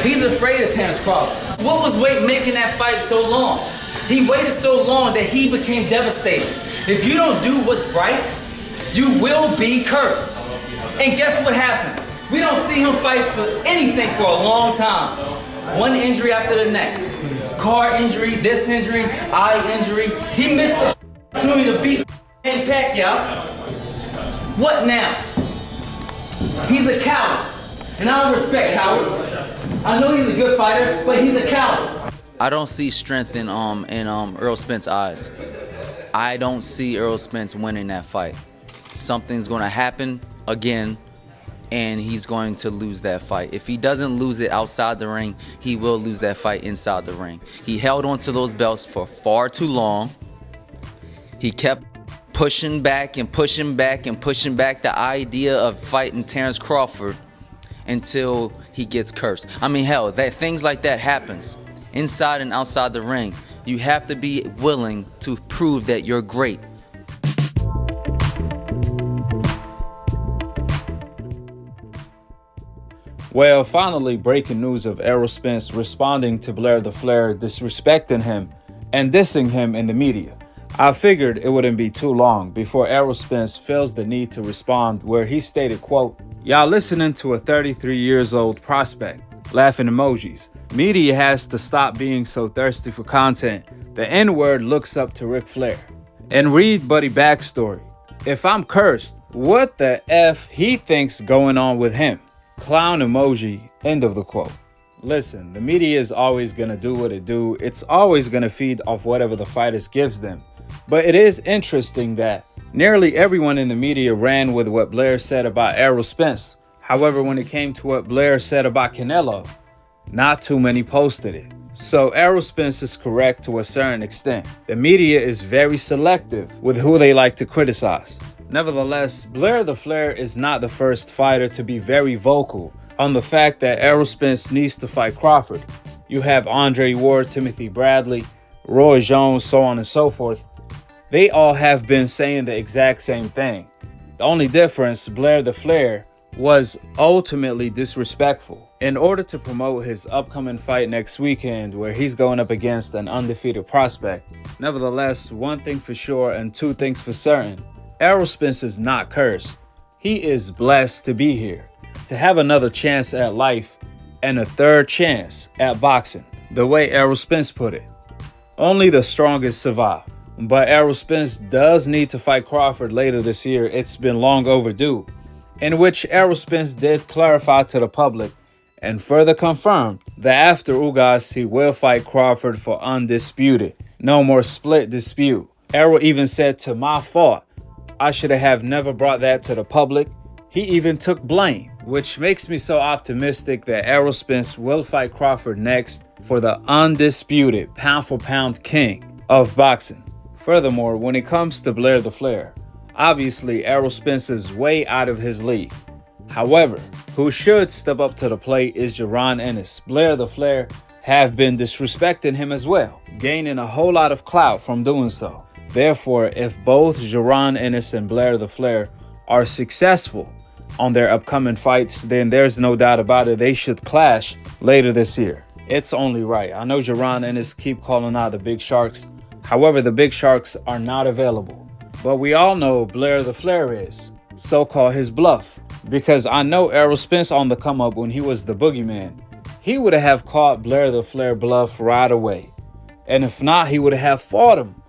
He's afraid of Terence Crawford. What was making that fight so long? He waited so long that he became devastated. If you don't do what's right, you will be cursed. And guess what happens? We don't see him fight for anything for a long time. One injury after the next. Car injury, this injury, eye injury. He missed the opportunity to beat Pacquiao. What now? He's a coward. And I don't respect cowards. I know he's a good fighter, but he's a coward. I don't see strength in Errol Spence's eyes. I don't see Errol Spence winning that fight. Something's going to happen again, and he's going to lose that fight. If he doesn't lose it outside the ring, he will lose that fight inside the ring. He held on to those belts for far too long. He kept pushing back and pushing back and pushing back the idea of fighting Terence Crawford until he gets cursed. I mean, hell, things like that happens inside and outside the ring. You have to be willing to prove that you're great. Well, finally, breaking news of Errol Spence responding to Blair the FLAIR disrespecting him and dissing him in the media. I figured it wouldn't be too long before Errol Spence feels the need to respond, where he stated, quote, "Y'all listening to a 33 years old prospect," laughing emojis. "Media has to stop being so thirsty for content. The N-word looks up to Ric Flair." And read Buddy backstory. If I'm cursed, what the F he thinks going on with him? Clown emoji, end of the quote. Listen, the media is always gonna do what it do. It's always gonna feed off whatever the fighters gives them. But it is interesting that nearly everyone in the media ran with what Blair said about Errol Spence. However, when it came to what Blair said about Canelo, not too many posted it. So Errol Spence is correct to a certain extent. The media is very selective with who they like to criticize. Nevertheless, Blair the FLAIR is not the first fighter to be very vocal on the fact that Errol Spence needs to fight Crawford. You have Andre Ward, Timothy Bradley, Roy Jones, so on and so forth. They all have been saying the exact same thing. The only difference, Blair the FLAIR was ultimately disrespectful. In order to promote his upcoming fight next weekend, where he's going up against an undefeated prospect. Nevertheless, one thing for sure and two things for certain, Errol Spence is not cursed. He is blessed to be here, to have another chance at life and a third chance at boxing. The way Errol Spence put it, only the strongest survive. But Errol Spence does need to fight Crawford later this year. It's been long overdue, in which Errol Spence did clarify to the public and further confirmed that after Ugas, he will fight Crawford for undisputed. No more split dispute. Errol even said, "To my fault, I should have never brought that to the public." He even took blame, which makes me so optimistic that Errol Spence will fight Crawford next for the undisputed pound-for-pound king of boxing. Furthermore, when it comes to Blair the FLAIR, obviously Errol Spence is way out of his league. However, who should step up to the plate is Jaron Ennis. Blair the FLAIR have been disrespecting him as well, gaining a whole lot of clout from doing so. Therefore, if both Jaron Ennis and Blair the FLAIR are successful on their upcoming fights, then there's no doubt about it, they should clash later this year. It's only right. I know Jaron Ennis keep calling out the big sharks. However, the big sharks are not available. But we all know Blair the FLAIR is. So call his bluff. Because I know Errol Spence on the come up when he was the boogeyman. He would have caught Blair the FLAIR bluff right away. And if not, he would have fought him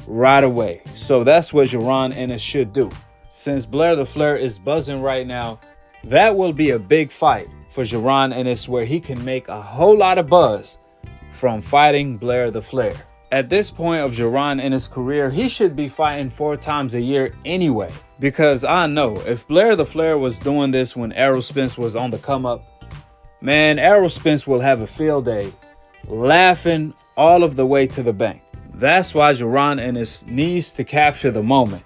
right away. So that's what Jaron Ennis should do. Since Blair the FLAIR is buzzing right now, that will be a big fight for Jaron Ennis, where he can make a whole lot of buzz from fighting Blair the FLAIR. At this point of Jaron Ennis' career, he should be fighting 4 times a year anyway. Because I know if Blair the FLAIR was doing this when Errol Spence was on the come up, man, Errol Spence will have a field day laughing all of the way to the bank. That's why Jaron Ennis needs to capture the moment.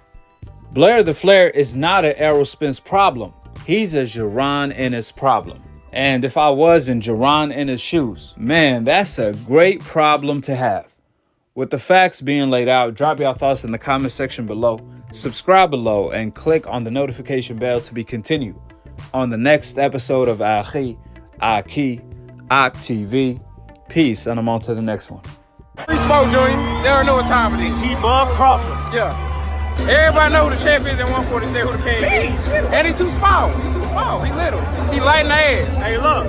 Blair the FLAIR is not an Errol Spence problem. He's a Jaron Ennis problem. And if I was in Jaron Ennis' shoes, man, that's a great problem to have. With the facts being laid out, drop your thoughts in the comment section below, subscribe below, and click on the notification bell to be continued on the next episode of Akhi, Akhi TV. Peace, and I'm on to the next one. Free smoke, Junior. They don't know what time it is. T-Bug Crawford. Yeah. Everybody know who the champ is at 147, who the king is. And he's too small. He's too small. He little. He light in the ass. Hey, look.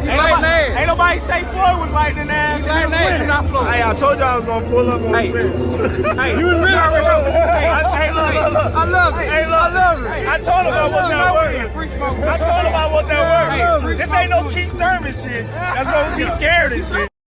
Ain't nobody say Floyd was light in the ass. He's light in the ass. He's not Floyd. Hey, I told you I was gonna pull up on Spence. Hey, you was really already know. Hey, look. I love it. Hey, look. I love it. I told him I was that word. Free smoke. I told him I was that word. Hey, This ain't no Keith Thurman shit. That's gonna be scared and shit.